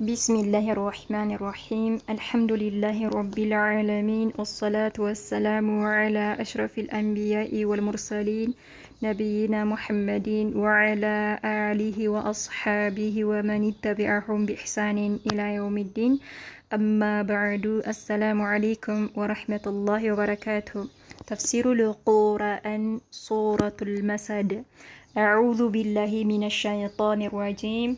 بسم الله الرحمن الرحيم الحمد لله رب العالمين والصلاة والسلام على أشرف الأنبياء والمرسلين نبينا محمد وعلى آله وأصحابه ومن اتبعهم بإحسان إلى يوم الدين أما بعد السلام عليكم ورحمة الله وبركاته تفسير القرآن سورة المسد أعوذ بالله من الشيطان الرجيم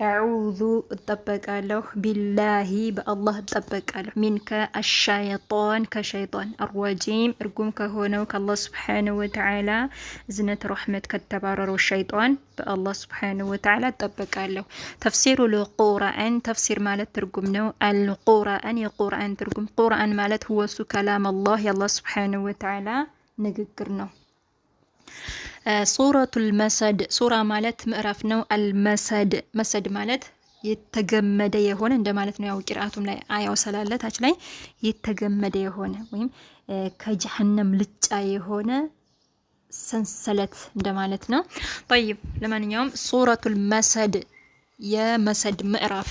አዑዙ እጠበቃለሁ ቢላሂ በአላህ እጠበቃለሁ ሚንከ አሻይጣን ከሸይጣን አርዋጂም እርጉም ከሆነው ከአላህ ስብሓነሁ ወተዓላ እዝነት ረሕመት ከተባረረው ሸይጣን በአላህ ስብሓነሁ ወተዓላ እጠበቃለሁ። ተፍሲሩ ልቁርአን ተፍሲር ማለት ትርጉም ነው። አልቁርአን የቁርአን ትርጉም ቁርአን ማለት ሁወሱ ከላም አላህ የአላህ ስብሓነሁ ወተዓላ ንግግር ነው። ሱረቱል መሰድ ሱራ ማለት ምዕራፍ ነው። አልመሰድ መሰድ ማለት የተገመደ የሆነ እንደማለት ነው። ያው ቂራአቱም ላይ አያው ስላለ ታች ላይ የተገመደ የሆነ ወይም ከጀሃነም ልጫ የሆነ ሰንሰለት እንደማለት ነው። طيب ለማንኛውም ሱረቱል መሰድ የመሰድ ምዕራፍ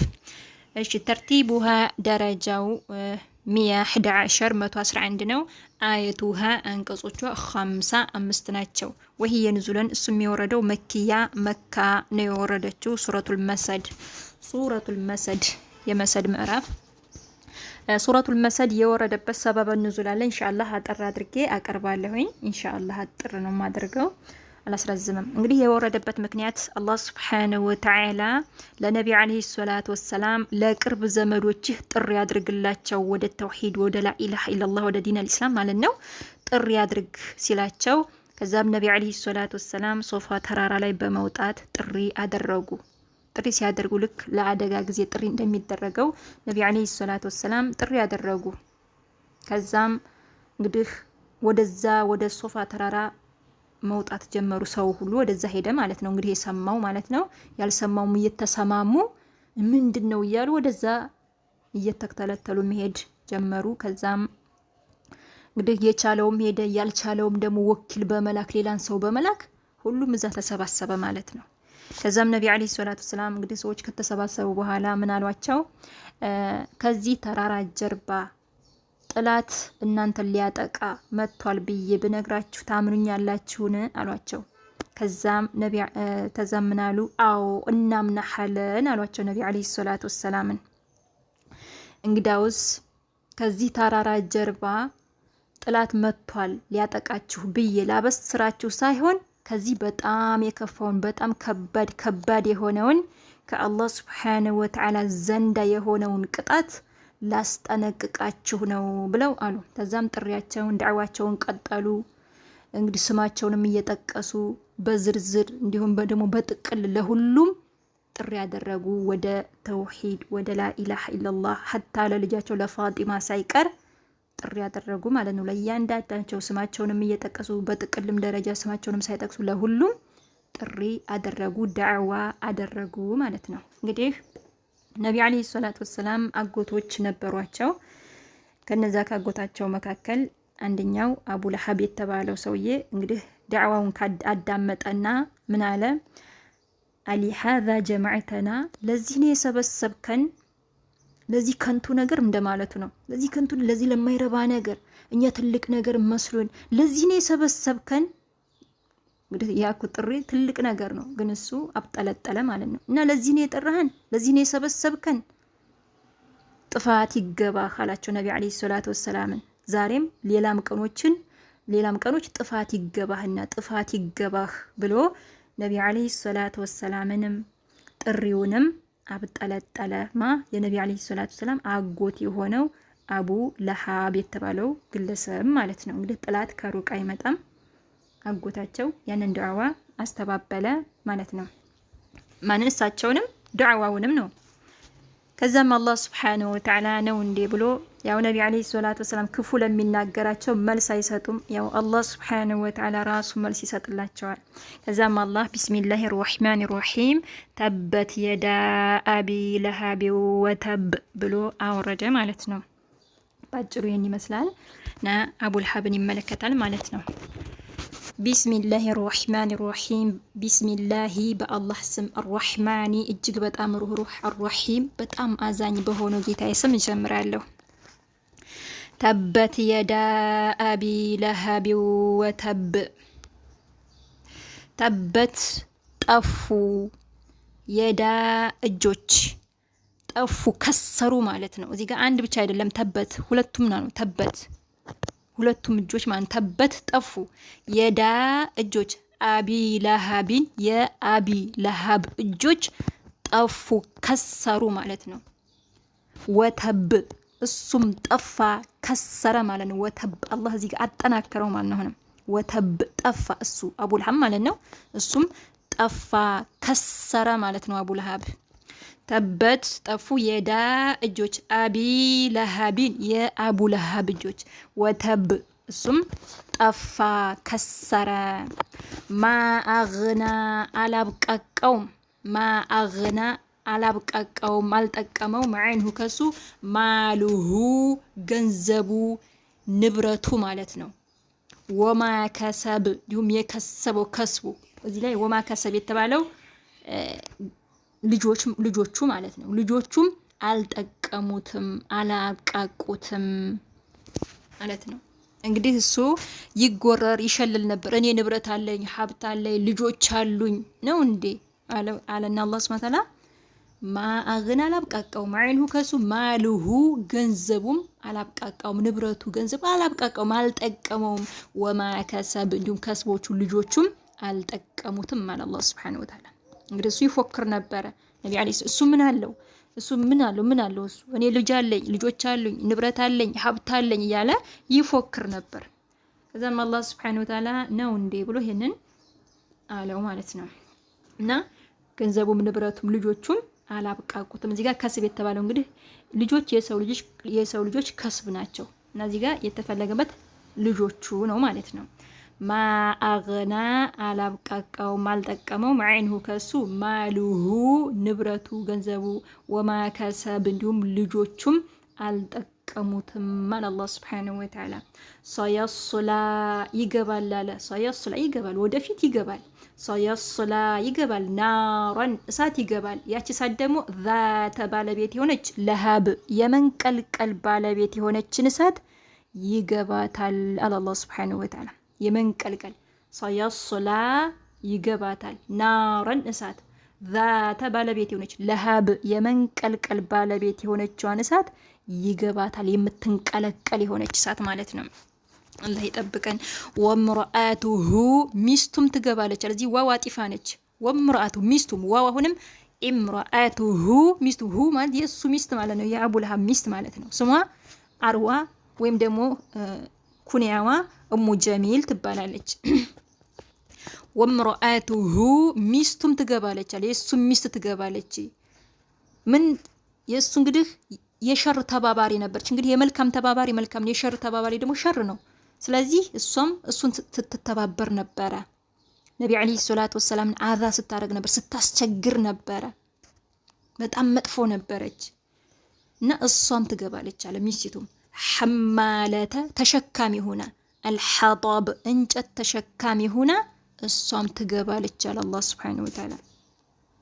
እሺ ተርቲቡሃ ደረጃው 111 111 ነው። አየቱሃ አንቀጾቿ 55 ናቸው። ወህየ ንዙለን እሱም የወረደው መኪያ መካ ነው የወረደችው። ሱረቱል መሰድ የመሰድ ምዕራፍ ሱረቱል መሰድ የወረደበት ሰበበ ንዙል አለ። ኢንሻአላህ አጠር አድርጌ አቀርባለሁኝ። ኢንሻአላህ አጥር ነው ማድርገው አላስረዝምም። እንግዲህ የወረደበት ምክንያት አላህ ሱብሓነሁ ወተዓላ ለነቢ አለይሂ ሰላቱ ወሰላም ለቅርብ ዘመዶችህ ጥሪ አድርግላቸው ወደ ተውሂድ ወደ ላኢላሃ ኢላላህ ወደ ዲን አልኢስላም ማለት ነው ጥሪ አድርግ ሲላቸው ከዛም ነቢ አለይሂ ሰላቱ ወሰላም ሶፋ ተራራ ላይ በመውጣት ጥሪ አደረጉ። ጥሪ ሲያደርጉ ልክ ለአደጋ ጊዜ ጥሪ እንደሚደረገው ነቢ አለይሂ ሰላቱ ወሰላም ጥሪ አደረጉ። ከዛም እንግዲህ ወደዛ ወደ ሶፋ ተራራ መውጣት ጀመሩ። ሰው ሁሉ ወደዛ ሄደ ማለት ነው። እንግዲህ የሰማው ማለት ነው። ያልሰማውም እየተሰማሙ ምንድነው እያሉ ወደዛ እየተከተለተሉ መሄድ ጀመሩ። ከዛም እንግዲህ የቻለውም ሄደ፣ ያልቻለውም ደግሞ ወኪል በመላክ ሌላን ሰው በመላክ ሁሉም እዛ ተሰባሰበ ማለት ነው። ከዛም ነቢ አለይሂ ሰላቱ ሰላም እንግዲህ ሰዎች ከተሰባሰቡ በኋላ ምን አሏቸው? ከዚህ ተራራ ጀርባ ጥላት እናንተን ሊያጠቃ መጥቷል ብዬ ብነግራችሁ ታምኑኛላችሁን? አሏቸው። ከዛም ነቢ ተዘምናሉ አዎ እናምናሐለን አሏቸው ነቢ አለይሂ ሰላቱ ወሰላምን። እንግዳውስ ከዚህ ተራራ ጀርባ ጥላት መጥቷል ሊያጠቃችሁ ብዬ ላበስራችሁ ሳይሆን ከዚህ በጣም የከፋውን በጣም ከባድ የሆነውን ከአላህ ሱብሓነሁ ወተዓላ ዘንዳ የሆነውን ቅጣት ላስጠነቅቃችሁ ነው ብለው አሉ። ከዛም ጥሪያቸውን ዳዕዋቸውን ቀጠሉ። እንግዲህ ስማቸውንም እየጠቀሱ በዝርዝር እንዲሁም ደግሞ በጥቅል ለሁሉም ጥሪ ያደረጉ ወደ ተውሂድ ወደ ላኢላሃ ኢላላህ ሐታ ለልጃቸው ለፋጢማ ሳይቀር ጥሪ ያደረጉ ማለት ነው። ለእያንዳንዳቸው ስማቸውንም እየጠቀሱ በጥቅልም ደረጃ ስማቸውንም ሳይጠቅሱ ለሁሉም ጥሪ አደረጉ፣ ዳዕዋ አደረጉ ማለት ነው። እንግዲህ ነቢ አለይሂ ሰላቱ ወሰላም አጎቶች ነበሯቸው። ከነዛ ካጎታቸው መካከል አንደኛው አቡ ለሀብ የተባለው ሰውዬ እንግዲህ ዳዕዋውን አዳመጠና ምን አለ? አሊ ሀዛ ጀማዕተና ለዚህ ነው የሰበሰብከን? ለዚህ ከንቱ ነገር እንደማለቱ ነው። ለዚህ ከንቱ ለዚህ ለማይረባ ነገር እኛ ትልቅ ነገር መስሎን ለዚህ ነው የሰበሰብከን? እንግዲህ ያኩ ጥሪ ትልቅ ነገር ነው፣ ግን እሱ አብጠለጠለ ማለት ነው። እና ለዚህ ነው የጠራህን? ለዚህ ነው የሰበሰብከን? ጥፋት ይገባህ አላቸው ነቢ አለይሂ ሰላቱ ወሰላም። ዛሬም ሌላም ቀኖች ጥፋት ይገባህና ጥፋት ይገባህ ብሎ ነቢ አለይሂ ሰላቱ ወሰላምንም ጥሪውንም አብጠለጠለ። የነቢ አለይሂ ሰላቱ ወሰላም አጎት የሆነው አቡ ለሀብ የተባለው ግለሰብ ማለት ነው። እንግዲህ ጥላት ከሩቅ አይመጣም። አጎታቸው ያንን ዱዓዋ አስተባበለ ማለት ነው። ማንን? እሳቸውንም ዱዓዋውንም ነው። ከዛም አላህ ሱብሓነሁ ወተዓላ ነው እንዴ ብሎ ያው ነቢ አለይሂ ሰላቱ ወሰላም ክፉ ለሚናገራቸው መልስ አይሰጡም። ያው አላህ ሱብሓነሁ ወተዓላ ራሱ መልስ ይሰጥላቸዋል። ከዛም አላህ ቢስሚላሂር ረህማኒር ረሂም ተበት የዳ አቢ ለሀብ ወተብ ብሎ አወረደ ማለት ነው። ባጭሩ ይህን ይመስላል እና አቡ ለሀብን ይመለከታል ማለት ነው። ቢስሚላሂ ራህማኒ ራሂም ቢስሚላሂ በአላህ ስም አርራህማኒ እጅግ በጣም ሩህሩህ አርራሂም በጣም አዛኝ በሆነው ጌታዬ ስም እጀምራለሁ። ተበት የዳ አቢ ለሀብ ወተብ። ተበት ጠፉ፣ የዳ እጆች ጠፉ ከሰሩ ማለት ነው። እዚህ ጋር አንድ ብቻ አይደለም ተበት ሁለቱም ነው። ተበት ሁለቱም እጆች ማለት ተበት ጠፉ፣ የዳ እጆች አቢ ለሀቢን የአቢ ለሀብ እጆች ጠፉ ከሰሩ ማለት ነው። ወተብ እሱም ጠፋ ከሰረ ማለት ነው። ወተብ አላህ እዚህ ጋር አጠናከረው ማለት ነው። ወተብ ጠፋ እሱ አቡ ለሀብ ማለት ነው። እሱም ጠፋ ከሰረ ማለት ነው። አቡ ለሀብ ተበት ጠፉ የዳ እጆች አቢ ለሀቢን የአቡ ለሀብ እጆች ወተብ እሱም ጠፋ ከሰረ። ማአግና አላብቃቀውም፣ ማአግና አላብቃቀውም አልጠቀመውም፣ ዓይንሁ ከሱ ማሉሁ ገንዘቡ ንብረቱ ማለት ነው። ወማ ከሰብ እንዲሁም የከሰበው ከስቡ እዚህ ላይ ወማ ከሰብ የተባለው ልጆቹ ማለት ነው። ልጆቹም አልጠቀሙትም አላብቃቁትም ማለት ነው። እንግዲህ እሱ ይጎረር ይሸልል ነበር። እኔ ንብረት አለኝ ሀብት አለኝ ልጆች አሉኝ ነው እንዴ አለና አላህ ሱብሓነሁ ወተዓላ ማአግና አላብቃቀውም፣ ዓይንሁ ከሱ ማሉሁ ገንዘቡም አላብቃቃውም፣ ንብረቱ ገንዘቡ አላብቃቃውም አልጠቀመውም። ወማ ከሰብ እንዲሁም ከስቦቹ ልጆቹም አልጠቀሙትም አለ አላህ ሱብሓነሁ ወተዓላ። እንግዲህ እሱ ይፎክር ነበረ ነቢ አለይሂ እሱ ምን አለው እሱ ምን አለው እሱ እኔ ልጅ አለኝ ልጆች አሉኝ ንብረት አለኝ ሀብት አለኝ እያለ ይፎክር ነበር። ከዛም አላህ ሱብሓነሁ ወተዓላ ነው እንዴ ብሎ ይሄንን አለው ማለት ነው። እና ገንዘቡም ንብረቱም ልጆቹም አላብቃቁትም። እዚህ ጋር ከስብ የተባለው እንግዲህ ልጆች የሰው ልጆች ከስብ ናቸው እና እዚህ ጋር የተፈለገበት ልጆቹ ነው ማለት ነው። ማአግና አላብቃቃውም አልጠቀመውም፣ ዓይንሁ ከሱ ማሉሁ ንብረቱ ገንዘቡ፣ ወማ ከሰብ እንዲሁም ልጆቹም አልጠቀሙትም አለ አላህ ሱብሓነሁ ወተዓላ። ሰየስላ ይገባል አለ። ሰየስላ ይገባል፣ ወደፊት ይገባል። ሰየስላ ይገባል፣ ናረን እሳት ይገባል። ያቺ እሳት ደግሞ ዛተ ባለቤት የሆነች ለሀብ የመንቀልቀል ባለቤት የሆነችን እሳት ይገባታል አለ አላህ ሱብሓነሁ ወተዓላ። የመንቀልቀል ሰየስላ ይገባታል፣ ናረን እሳት ዛተ ባለቤት የሆነች ለሀብ የመንቀልቀል ባለቤት የሆነችዋን እሳት ይገባታል፣ የምትንቀለቀል የሆነች እሳት ማለት ነው። አላህ ይጠብቀን። ወምርአቱሁ ሚስቱም ትገባለች። ስለዚህ ዋው አጢፋ ነች። ወምርአቱ ሚስቱም ዋው አሁንም ኢምርአቱሁ ሚስቱ ሁ ማለት የእሱ ሚስት ማለት ነው። የአቡ ለሀብ ሚስት ማለት ነው። ስሟ አርዋ ወይም ደግሞ ኩንያዋ እሙ ጀሚል ትባላለች። ወምርአቱሁ ሚስቱም ትገባለች አለ። የእሱ ሚስት ትገባለች። ምን የእሱ እንግዲህ የሸር ተባባሪ ነበረች። እንግዲህ የመልካም ተባባሪ መልካም ነው፣ የሸር ተባባሪ ደግሞ ሸር ነው። ስለዚህ እሷም እሱን ስትተባበር ነበረ። ነቢ አለይሂ ሰላቱ ወሰላም አዛ ስታደርግ ነበር፣ ስታስቸግር ነበረ። በጣም መጥፎ ነበረች እና እሷም ትገባለች አለ። ሚስቱም ሐማለተ ተሸካሚ ሆና አልሐጣብ እንጨት ተሸካሚ ሆና እሷም ትገባለች አለ አላህ ሱብሓነሁ ወተዓላ።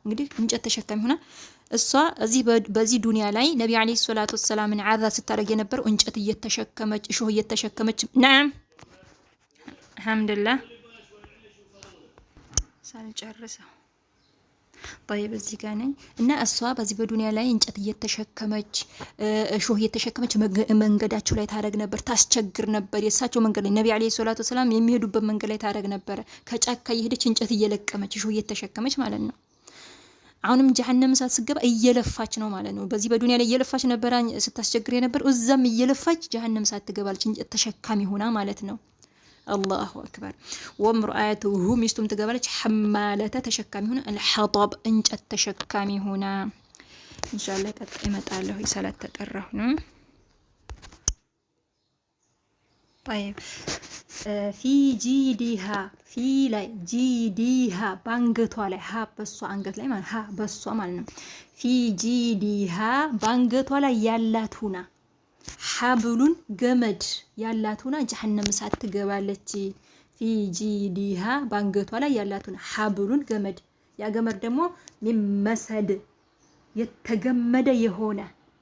እንግዲህ እንጨት ተሸካሚ ሆና እሷ በዚህ ዱንያ ላይ ነቢ አለይሂ ሰላቱ ወሰላምን አዛ ስታደርግ የነበረው እንጨት እየተሸከመች እሾህ እየተሸከመች ናም አልሐምዱሊላህ ሳልጨርሰው طيب እዚህ ጋር ነኝ እና እሷ በዚህ በዱንያ ላይ እንጨት እየተሸከመች እሾህ እየተሸከመች መንገዳቸው ላይ ታረግ ነበር፣ ታስቸግር ነበር። የእሳቸው መንገድ ላይ ነቢ አለይሂ ሰላቱ ወሰላም የሚሄዱበት መንገድ ላይ ታረግ ነበር። ከጫካ እየሄደች እንጨት እየለቀመች እሾህ እየተሸከመች ማለት ነው። አሁንም ጀሃነም እሳት ስገባ እየለፋች ነው ማለት ነው። በዚህ በዱንያ ላይ እየለፋች ነበር ስታስቸግር የነበር፣ እዛም እየለፋች ጀሃነም እሳት ትገባለች እንጨት ተሸካሚ ሆና ማለት ነው። አላሁ አክበር። ወምርአቱሁ ሚስቱም ትገባለች ሐማለተ ተሸካሚ ሆና አልሐጣብ እንጨት ተሸካሚ ሆና። ኢንሻአላህ ቀጣይ እመጣለሁ ሰላት ተጠራሁ ነው። طيب ፊ ጂዲሃ ፊ ላይ ጂዲሃ ባንገቷ ላይ ሀ በሷ አንገት ላይ ማለት ሀ በሷ ማለት ነው። ፊ ጂዲሃ ባንገቷ ላይ ያላት ሁና ሐብሉን ገመድ ያላት ሁና ጀሃነም እሳት ትገባለች። ፊ ጂዲሃ ባንገቷ ላይ ያላቱን ሐብሉን ገመድ ያ ገመድ ደግሞ ሚመሰድ የተገመደ የሆነ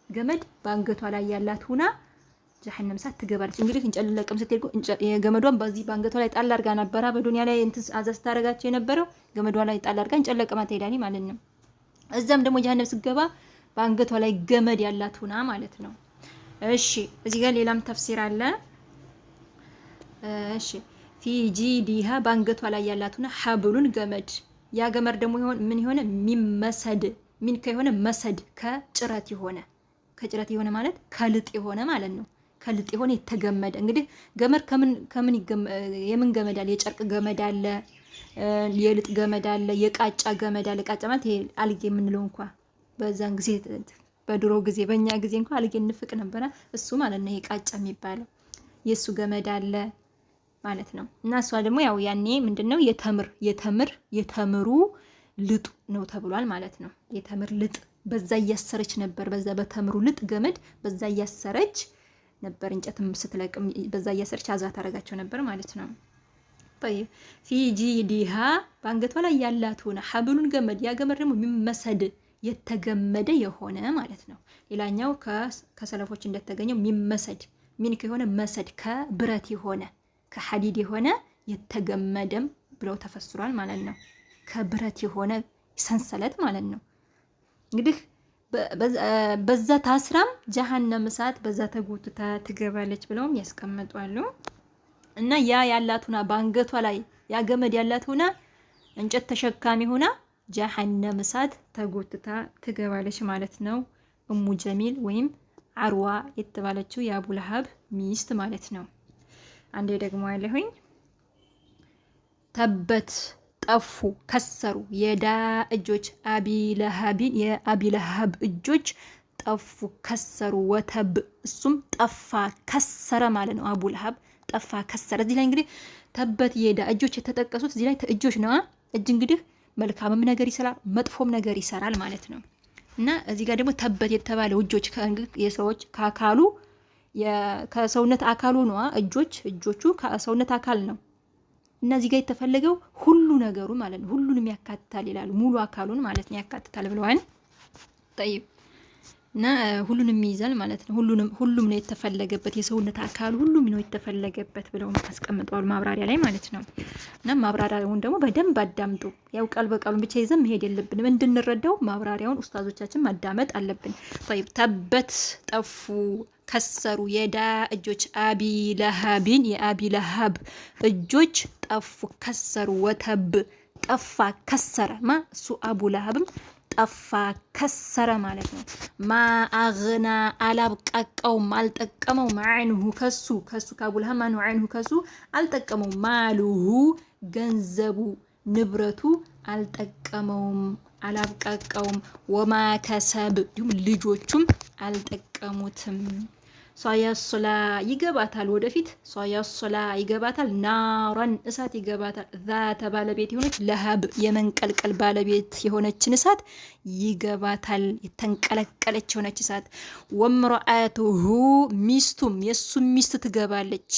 ገመድ ባንገቷ ላይ ያላት ሁና ጀሃነም እሳት ትገባለች። እንግዲህ እንጨለቀም ስትሄድ የገመዷን በዚህ ባንገቷ ላይ ጣል አድርጋ ነበረ በዱንያ ላይ እንትን አዘዝ ታረጋቸው የነበረው ገመዷ ላይ ጣል አድርጋ እንጨለቀማ ትሄዳለች ማለት ነው። እዛም ደግሞ ጀሃነም ስትገባ ባንገቷ ላይ ገመድ ያላት ሁና ማለት ነው። እሺ እዚህ ጋር ሌላም ተፍሲር አለ። እሺ ፊ ጂዲሃ ባንገቷ ላይ ያላት ሁና ሐብሉን ገመድ ያ ገመድ ደግሞ ምን ይሆነ ሚመሰድ ምን ከሆነ መሰድ ከጭረት የሆነ ማለት ከልጥ የሆነ ማለት ነው። ከልጥ የሆነ የተገመደ እንግዲህ ገመድ ከምን የምን ገመድ አለ? የጨርቅ ገመድ አለ፣ የልጥ ገመድ አለ፣ የቃጫ ገመድ አለ። ቃጫ ማለት ይሄ አልጌ የምንለው እንኳን በዛን ጊዜ በድሮ ጊዜ በእኛ ጊዜ እንኳን አልጌ እንፍቅ ነበረ እሱ ማለት ነው። ይሄ ቃጫ የሚባለው የሱ ገመድ አለ ማለት ነው። እና እሷ ደግሞ ያው ያኔ ምንድነው የተምሩ ልጡ ነው ተብሏል ማለት ነው። የተምር ልጥ በዛ እያሰረች ነበር። በዛ በተምሩ ልጥ ገመድ በዛ እያሰረች ነበር እንጨትም ስትለቅም በዛ እያሰረች አዛ ታረጋቸው ነበር ማለት ነው። طيب في جيدها ባንገቷ ላይ ያላት ሆነ ሐብሉን ገመድ ያ ገመድ ደግሞ ሚመሰድ የተገመደ የሆነ ማለት ነው። ሌላኛው ከሰለፎች እንደተገኘው ሚመሰድ ምን ከሆነ መሰድ ከብረት የሆነ ከሐዲድ የሆነ የተገመደም ብለው ተፈስሯል ማለት ነው። ከብረት የሆነ ሰንሰለት ማለት ነው። እንግዲህ በዛ ታስራም ጀሃነም እሳት በዛ ተጎትታ ትገባለች ብለውም ያስቀምጣሉ። እና ያ ያላቱና ባንገቷ ላይ ያ ገመድ ያላቱና እንጨት ተሸካሚ ሆና ጀሃነም እሳት ተጎትታ ትገባለች ማለት ነው። ኡሙ ጀሚል ወይም አርዋ የተባለችው የአቡ ለሀብ ሚስት ማለት ነው። አንዴ ደግሞ ያለሁኝ ተበት ጠፉ ከሰሩ የዳ እጆች የአቢ ለሀብ እጆች ጠፉ ከሰሩ ወተብ እሱም ጠፋ ከሰረ ማለት ነው። አቡ ለሀብ ጠፋ ከሰረ። እዚህ ላይ እንግዲህ ተበት የዳ እጆች የተጠቀሱት እዚህ ላይ እጆች ነው። እጅ እንግዲህ መልካምም ነገር ይሰራል መጥፎም ነገር ይሰራል ማለት ነው። እና እዚህ ጋር ደግሞ ተበት የተባለው እጆች የሰዎች ከአካሉ ከሰውነት አካሉ ነው። እጆቹ ከሰውነት አካል ነው። እና እዚህ ጋር የተፈለገው ሁሉ ነገሩ ማለት ነው። ሁሉንም ያካትታል ይላሉ። ሙሉ አካሉን ማለት ነው ያካትታል ብለዋል። طيب እና ሁሉንም ይይዛል ማለት ነው። ሁሉም ነው የተፈለገበት የሰውነት አካል ሁሉም ነው የተፈለገበት ብለው አስቀምጠዋል ማብራሪያ ላይ ማለት ነው። እና ማብራሪያውን ደግሞ በደንብ አዳምጡ። ያው ቃል በቃሉን ብቻ ይዘን መሄድ የለብንም። እንድንረዳው ማብራሪያውን ኡስታዞቻችን ማዳመጥ አለብን። طيب ተበት ጠፉ ከሰሩ የዳ እጆች አቢ ለሀብን የአቢ ለሀብ እጆች ጠፉ ከሰሩ ወተብ ጠፋ ከሰረ ማ እሱ አቡ ለሀብም ጠፋ ከሰረ ማለት ነው። ማ አግና አላብቃቀውም አልጠቀመው ማዕንሁ ከሱ ከአቡ ለሀብ ማኑ ዓይንሁ ከሱ አልጠቀመው ማሉሁ ገንዘቡ ንብረቱ አልጠቀመውም አላብቃቀውም ወማ ከሰብ እንዲሁም ልጆቹም አልጠቀሙትም። ሷያስላ ይገባታል ወደፊት ሷያስላ ይገባታል ናራን እሳት ይገባታል ዛተ ባለቤት የሆነች ለሀብ የመንቀልቀል ባለቤት የሆነችን እሳት ይገባታል የተንቀለቀለች የሆነች እሳት። ወምራአቱሁ ሚስቱም የሱ ሚስት ትገባለች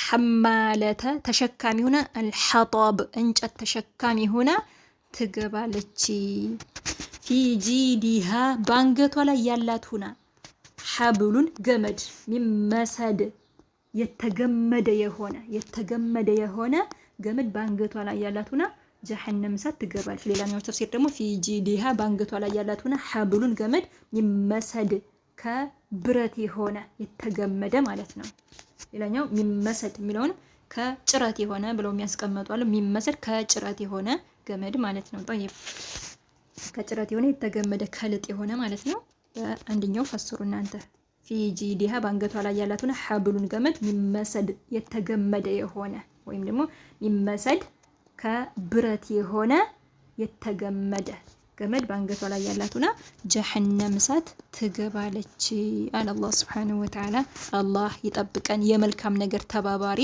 ሐማለተ ተሸካሚ ሆነ አልሐጣብ እንጨት ተሸካሚ ሆነ ትገባለች። ፊ ጂዲሃ ባንገቷ ላይ ያላት ሆና ሐብሉን ገመድ ሚመሰድ የተገመደ የሆነ ገመድ ባንገቷ ላይ ያላት ሆና ጀሃነም እሳት ትገባለች። ሌላኛው ተፍሲር ደግሞ ፊ ጂዲሃ ባንገቷ ላይ ያላት ሆና ሐብሉን ገመድ ሚመሰድ ከብረት የሆነ የተገመደ ማለት ነው። ሌላኛው ሚመሰድ የሚለውን ከጭረት የሆነ ብለው የሚያስቀምጧል። ሚመሰድ ከጭረት የሆነ ገመድ ማለት ነው። طيب ከጭረት የሆነ የተገመደ ከልጥ የሆነ ማለት ነው። በአንደኛው ፈስሩ እናንተ ፊ ጂዲሃ ባንገቷ ላይ ያላቱና ሐብሉን ገመድ ሚመሰድ የተገመደ የሆነ ወይም ደግሞ ሚመሰድ ከብረት የሆነ የተገመደ ገመድ ባንገቷ ላይ ያላቱና ጀሃነም እሳት ትገባለች አለ አላህ Subhanahu Wa Ta'ala። አላህ ይጠብቀን የመልካም ነገር ተባባሪ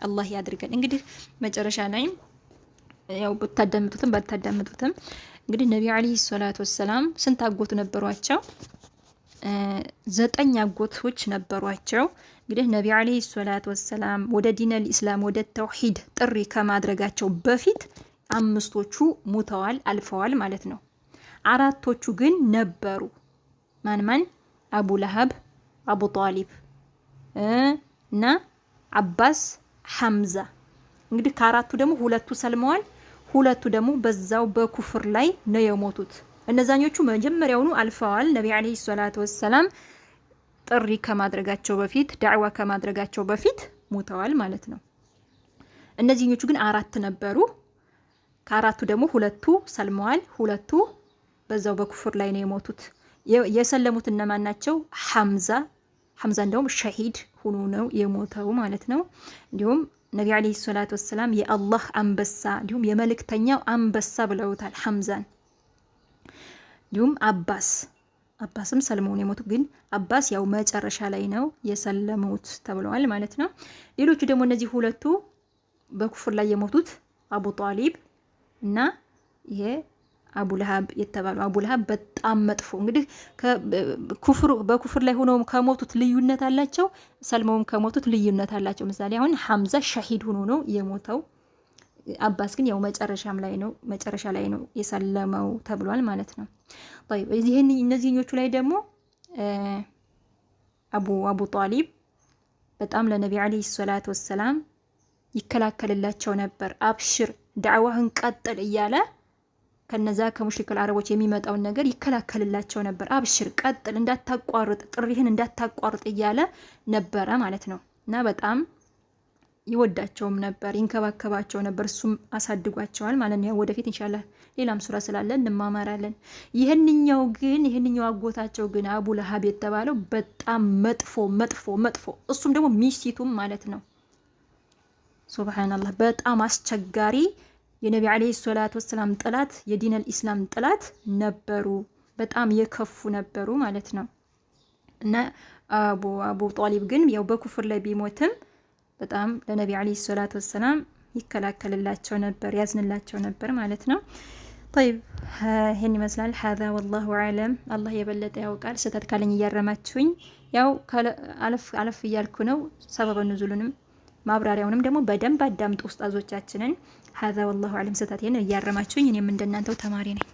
አላህ ያድርገን። እንግዲህ መጨረሻ ላይ ያው ባታዳምጡትም እንግዲህ ነብዩ አለይሂ ሰላቱ ወሰለም ስንት አጎት ነበሯቸው? 9 አጎቶች ነበሯቸው። እንግዲህ ነቢ አለይሂ ሰላቱ ወሰላም ወደ ዲነል ኢስላም ወደ ተውሂድ ጥሪ ከማድረጋቸው በፊት 5ቶቹ ሙተዋል አልፈዋል ማለት ነው። 4ቶቹ ግን ነበሩ። ማን? አቡ ለሀብ፣ አቡ ጣሊብ እና አባስ፣ ሐምዛ። እንግዲህ ከ4ቱ ደግሞ 2ቱ ሰልመዋል፣ 2ቱ ደግሞ በዛው በኩፍር ላይ ነው የሞቱት። እነዛኞቹ መጀመሪያውኑ አልፈዋል። ነቢ አለይሂ ሰላቱ ወሰላም ጥሪ ከማድረጋቸው በፊት ዳዕዋ ከማድረጋቸው በፊት ሞተዋል ማለት ነው። እነዚህኞቹ ግን 4 ነበሩ። ከ4ቱ ደግሞ 2ቱ ሰልመዋል፣ 2ቱ በዛው በኩፍር ላይ ነው የሞቱት። የሰለሙት እነማን ናቸው? ሐምዛ እንደውም ሸሂድ ሆኖ ነው የሞተው ማለት ነው። እንዲሁም ነቢ አለይሂ ሰላቱ ወሰላም የአላህ አንበሳ እንዲሁም የመልእክተኛው አንበሳ ብለውታል ሐምዛን። እንዲሁም አባስም ሰልመውን የሞቱ ግን አባስ ያው መጨረሻ ላይ ነው የሰለሙት ተብለዋል ማለት ነው። ሌሎቹ ደግሞ እነዚህ 2ቱ በኩፍር ላይ የሞቱት አቡ ጣሊብ እና ይሄ አቡ ለሀብ የተባለው። አቡ ለሀብ በጣም መጥፎ እንግዲህ በኩፍር ላይ ሆነው ከሞቱት ልዩነት አላቸው፣ ሰልመውም ከሞቱት ልዩነት አላቸው። ምሳሌ አሁን ሐምዛ ሸሂድ ሆኖ ነው የሞተው። አባስ ግን ያው መጨረሻ ላይ ነው የሰለመው ተብሏል ማለት ነው። طيب እነዚህኞቹ ላይ ደግሞ አቡ ጣሊብ በጣም ለነቢ አለይሂ ሰላቱ ወሰላም ይከላከልላቸው ነበር። አብሽር ዳዕዋህን ቀጥል እያለ ከነዛ ከሙሽሪክ አረቦች የሚመጣውን ነገር ይከላከልላቸው ነበር። አብሽር ቀጥል፣ እንዳታቋርጥ፣ ጥሪህን እንዳታቋርጥ እያለ ነበረ ማለት ነው። እና በጣም ይወዳቸውም ነበር፣ ይንከባከባቸው ነበር። እሱም አሳድጓቸዋል ማለት ነው። ወደፊት ኢንሻአላህ ሌላም ሱራ ስላለ እንማማራለን። ይህንኛው አጎታቸው ግን አቡ ለሀብ የተባለው በጣም መጥፎ እሱም ደግሞ ሚስቱም ማለት ነው። ሱብሃንአላህ በጣም አስቸጋሪ የነቢ አለይሂ ሰላቱ ወሰላም ጥላት፣ የዲነል ኢስላም ጥላት ነበሩ። በጣም የከፉ ነበሩ ማለት ነው። እና አቡ ጣሊብ ግን ያው በኩፍር ላይ ቢሞትም በጣም ለነቢ አለይሂ ሰላቱ ወሰላም ይከላከልላቸው ነበር፣ ያዝንላቸው ነበር ማለት ነው። طيب ይሄን ይመስላል። هذا والله اعلم። አላህ የበለጠ ያውቃል። ስህተት ካለኝ እያረማችሁኝ ያው አለፍ እያልኩ ነው። ሰበበ ኑዙሉንም ማብራሪያውንም ደግሞ በደንብ አዳምጡ ኡስታዞቻችንን። هذا والله اعلم። ስህተቴን እያረማችሁኝ እኔም እንደናንተው ተማሪ ነኝ።